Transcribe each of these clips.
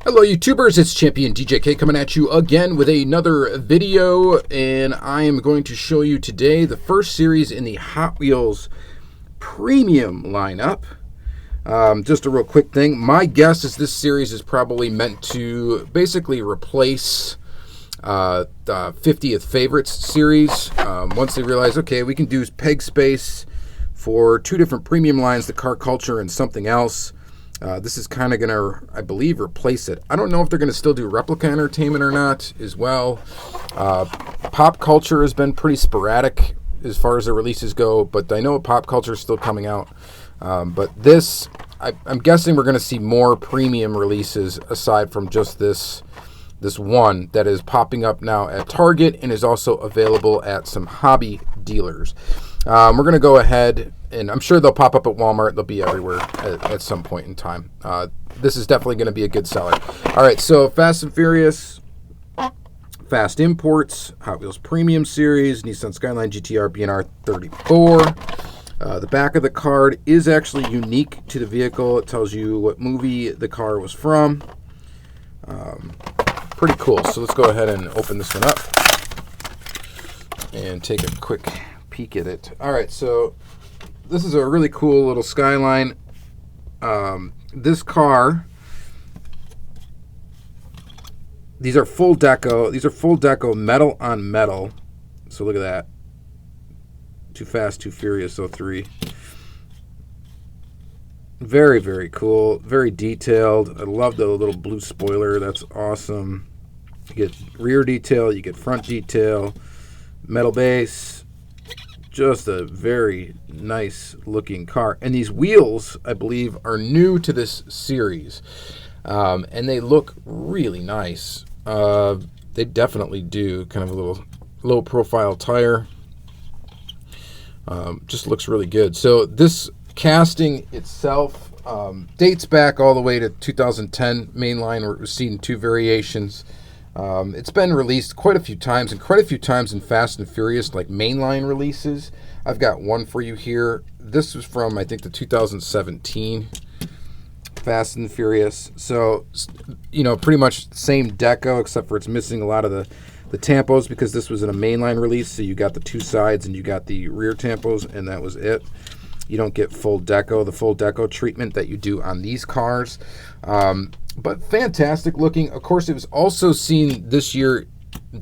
Hello YouTubers, it's Championdjk coming at you again with another video, and I am going to show you today the first series in the Hot Wheels premium lineup. Just a real quick thing, my guess is this series is probably meant to basically replace the 50th Favorites series. Once they realize, okay, we can do peg space for two different premium lines, the Car Culture and something else. This is kind of going to, I believe, replace it. I don't know if they're going to still do replica entertainment or not as well. Pop Culture has been pretty sporadic as far as the releases go, but I know Pop Culture is still coming out. But this, I'm guessing we're going to see more premium releases aside from just this one that is popping up now at Target and is also available at some hobby dealers. We're going to go ahead, and I'm sure they'll pop up at Walmart. They'll be everywhere at some point in time. This is definitely going to be a good seller. All right, so Fast and Furious, Fast Imports, Hot Wheels Premium Series, Nissan Skyline GTR BNR 34. The back of the card is actually unique to the vehicle. It tells you what movie the car was from. Pretty cool. So let's go ahead and open this one up and take a quick peek at it. All right, so this is a really cool little Skyline. This car, these are full deco. These are full deco, metal on metal. So look at that. Too Fast, Too Furious 03. Very, very cool. Very detailed. I love the little blue spoiler. That's awesome. You get rear detail. You get front detail. Metal base. Just a very nice looking car. And these wheels, I believe, are new to this series. And they look really nice. They definitely do. Kind of a little low profile tire. Just looks really good. So this casting itself dates back all the way to 2010 mainline, where we've seen two variations. It's been released quite a few times, and quite a few times in Fast and Furious, like mainline releases. I've got one for you here. This was from, I think, the 2017 Fast and Furious. So, you know, pretty much same deco, except for it's missing a lot of the tampos, because this was in a mainline release. So you got the two sides and you got the rear tampos, and that was it. You don't get full deco, the full deco treatment that you do on these cars. But fantastic looking. Of course, it was also seen this year,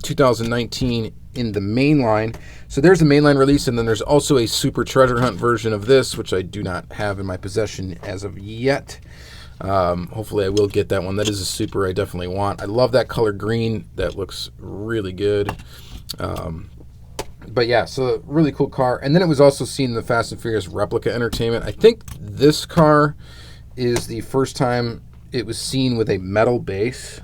2019, in the mainline. So there's a mainline release, and then there's also a Super Treasure Hunt version of this, which I do not have in my possession as of yet. Hopefully I will get that one. That is a Super I definitely want. I love that color green. That looks really good. But yeah, so really cool car. And then it was also seen in the Fast and Furious Replica Entertainment. I think this car is the first time it was seen with a metal base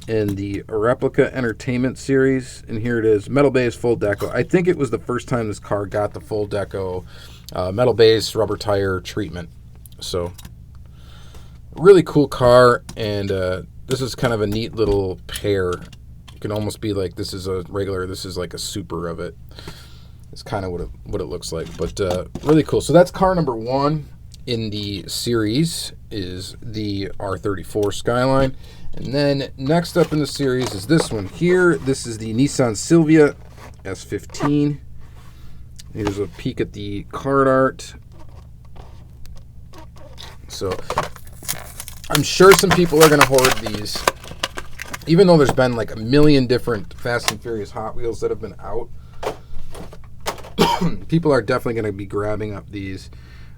in the Replica Entertainment series. And here it is, metal base, full deco. I think it was the first time this car got the full deco metal base, rubber tire treatment. So really cool car, and this is kind of a neat little pair. It can almost be like this is a regular, this is like a Super of it. It's kind of what it looks like, but really cool. So that's car number one in the series, is the R34 Skyline. And then next up in the series is this one here. This is the Nissan Silvia S15. Here's a peek at the card art. So I'm sure some people are going to hoard these, even though there's been like a million different Fast and Furious Hot Wheels that have been out. People are definitely going to be grabbing up these.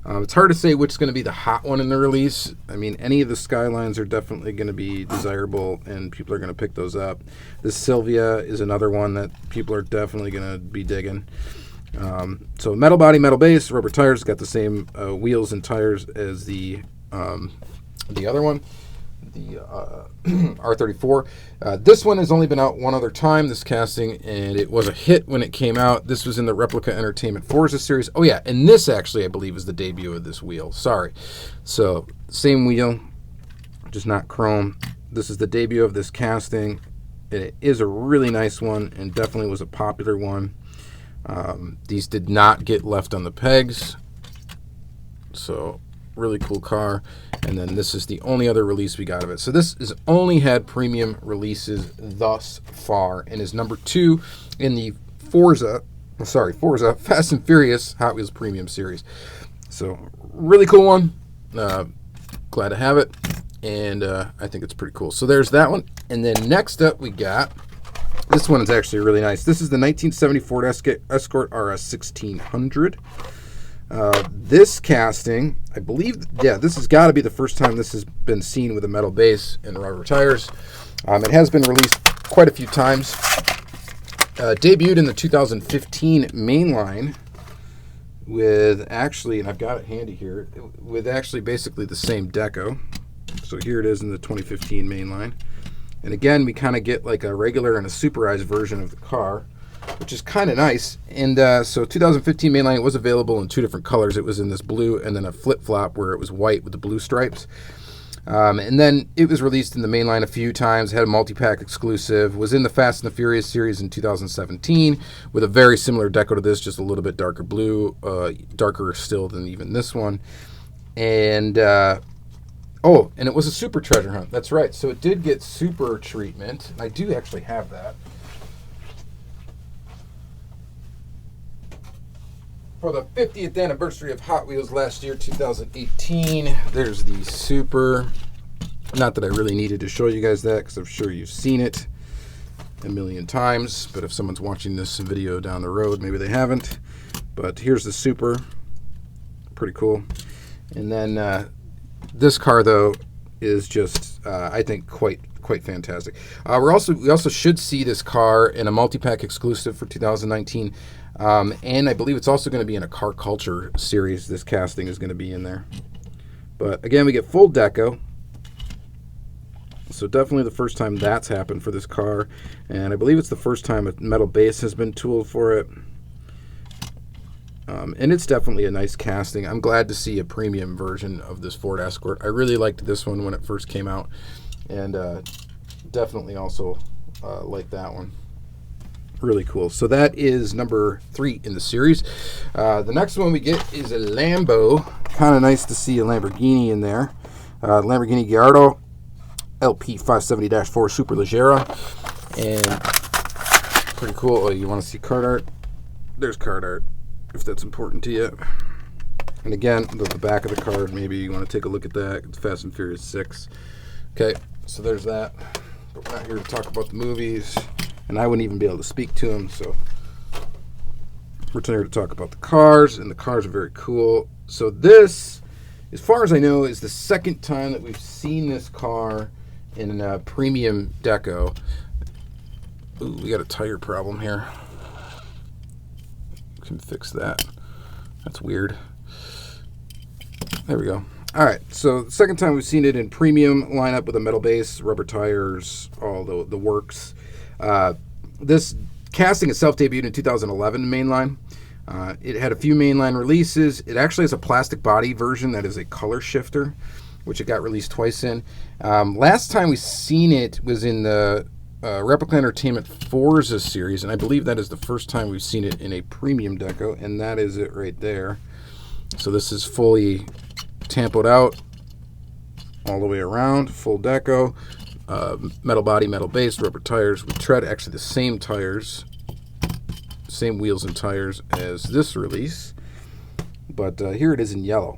It's hard to say which is going to be the hot one in the release. I mean, any of the Skylines are definitely going to be desirable, and people are going to pick those up. This Silvia is another one that people are definitely going to be digging. So metal body, metal base, rubber tires. Got the same wheels and tires as the other one, the R34. This one has only been out one other time, this casting, and it was a hit when it came out. This was in the Replica Entertainment Forza series. Oh yeah, and this actually, I believe, is the debut of this wheel. Sorry. So same wheel, just not chrome. This is the debut of this casting. It is a really nice one, and definitely was a popular one. These did not get left on the pegs, so Really cool car. And then this is the only other release we got of it. So this has only had premium releases thus far and is number 2 in the Forza Fast and Furious Hot Wheels Premium Series. So really cool one. Glad to have it. And I think it's pretty cool. So there's that one. And then next up we got, this one is actually really nice. This is the 1970 Ford Escort RS 1600. This casting, I believe, yeah, this has got to be the first time this has been seen with a metal base and rubber tires. It has been released quite a few times. Debuted in the 2015 mainline with actually, and I've got it handy here, with actually basically the same deco. So here it is in the 2015 mainline. And again, we kind of get like a regular and a superized version of the car, which is kind of nice. And so 2015 mainline, it was available in 2 different colors. It was in this blue and then a flip-flop where it was white with the blue stripes. And then it was released in the mainline a few times, had a multi-pack exclusive, was in the Fast and the Furious series in 2017 with a very similar deco to this, just a little bit darker blue, darker still than even this one. And oh, and it was a super treasure hunt. That's right. So it did get super treatment. I do actually have that. For the 50th anniversary of Hot Wheels last year, 2018, there's the super. Not that I really needed to show you guys that because I'm sure you've seen it a million times. But if someone's watching this video down the road, maybe they haven't. But here's the super. Pretty cool. And then this car, though, is just, I think, quite fantastic. We also should see this car in a multi-pack exclusive for 2019. And I believe it's also going to be in a Car Culture series. This casting is going to be in there. But again, we get full deco. So definitely the first time that's happened for this car. And I believe it's the first time a metal base has been tooled for it. And it's definitely a nice casting. I'm glad to see a premium version of this Ford Escort. I really liked this one when it first came out. And definitely also like that one. Really cool. So that is number 3 in the series. The next one we get is a Lambo. Kind of nice to see a Lamborghini in there. Lamborghini Gallardo LP 570-4 Superleggera. And pretty cool. Oh, you want to see card art? There's card art, if that's important to you. And again, the back of the card, maybe you want to take a look at that. It's Fast and Furious 6. Okay, so there's that. But we're not here to talk about the movies. And I wouldn't even be able to speak to them, so we're here to talk about the cars, and the cars are very cool. So this, as far as I know, is the second time that we've seen this car in a premium deco. Ooh, we got a tire problem here. Can fix that. That's weird. There we go. All right, so the second time we've seen it in premium lineup with a metal base, rubber tires, all the works. This casting itself debuted in 2011 mainline. It had a few mainline releases. It actually has a plastic body version that is a color shifter, which it got released twice in. Last time we seen it was in the Replica Entertainment Forza series, and I believe that is the first time we've seen it in a premium deco, and that is it right there. So this is fully tampoed out all the way around, full deco. Metal body, metal base, rubber tires. We tread actually the same tires, same wheels and tires as this release, but here it is in yellow.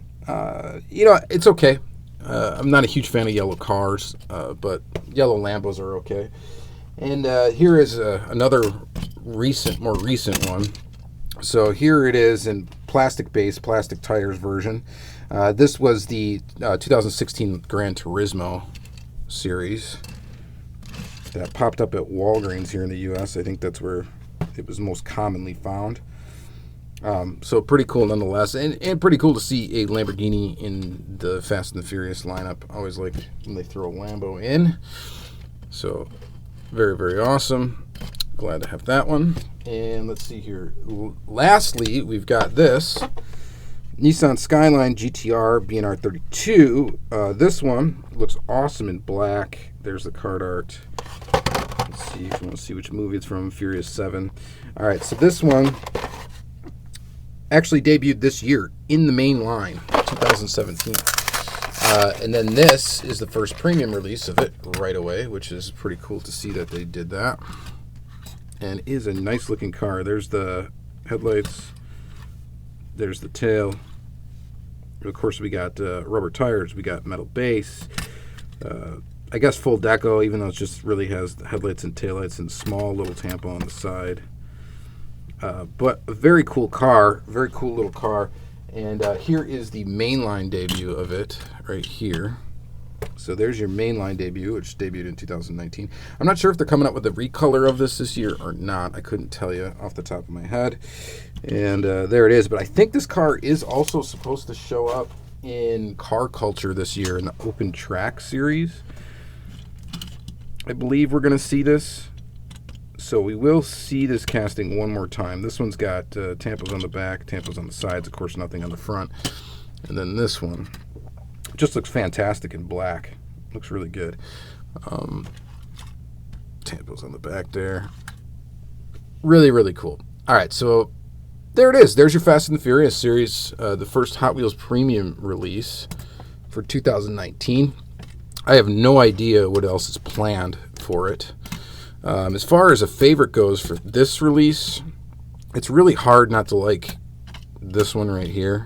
You know, it's okay. I'm not a huge fan of yellow cars, but yellow Lambos are okay. And here is another more recent one. So here it is in plastic base, plastic tires version. This was the 2016 Gran Turismo series that popped up at Walgreens here in the US. I think that's where it was most commonly found. So pretty cool nonetheless, and pretty cool to see a Lamborghini in the Fast and the Furious lineup. I always like when they throw a Lambo in. So very, very awesome. Glad to have that one. And let's see here. Lastly, we've got this Nissan Skyline GTR BNR 32. This one looks awesome in black. There's the card art. Let's see if you want to see which movie it's from. Furious 7. All right, so this one Actually debuted this year in the main line, 2017. And then this is the first premium release of it right away, which is pretty cool to see that they did that. And is a nice looking car. There's the headlights. There's the tail. Of course, we got rubber tires. We got metal base. I guess full deco, even though it just really has the headlights and taillights and small little tampo on the side. But a very cool car. Very cool little car. And here is the mainline debut of it right here. So there's your mainline debut, which debuted in 2019. I'm not sure if they're coming up with a recolor of this year or not. I couldn't tell you off the top of my head. And there it is. But I think this car is also supposed to show up in Car Culture this year in the Open Track series. I believe we're going to see this. So we will see this casting one more time. This one's got tampos on the back, tampos on the sides, of course nothing on the front. And then this one just looks fantastic in black. Looks really good. Tampos on the back there. Really, really cool. All right, so there it is. There's your Fast and the Furious series, the first Hot Wheels premium release for 2019. I have no idea what else is planned for it. As far as a favorite goes for this release, it's really hard not to like this one right here.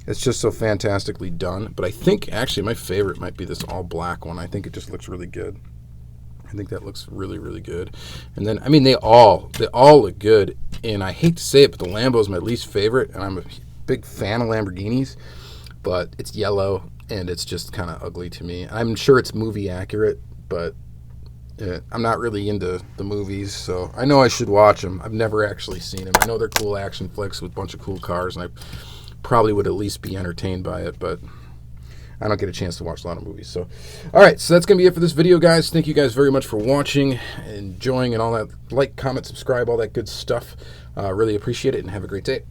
It's just so fantastically done. But I think actually my favorite might be this all black one. I think it just looks really good. I think that looks really, really good. And then, I mean, they all look good. And I hate to say it, but the Lambo is my least favorite. And I'm a big fan of Lamborghinis. But it's yellow, and it's just kind of ugly to me. I'm sure it's movie accurate, but I'm not really into the movies, so I know I should watch them. I've never actually seen them. I know they're cool action flicks with a bunch of cool cars, and I probably would at least be entertained by it, but I don't get a chance to watch a lot of movies. So, all right, so that's going to be it for this video, guys. Thank you guys very much for watching, enjoying, and all that. Like, comment, subscribe, all that good stuff. Really appreciate it, and have a great day.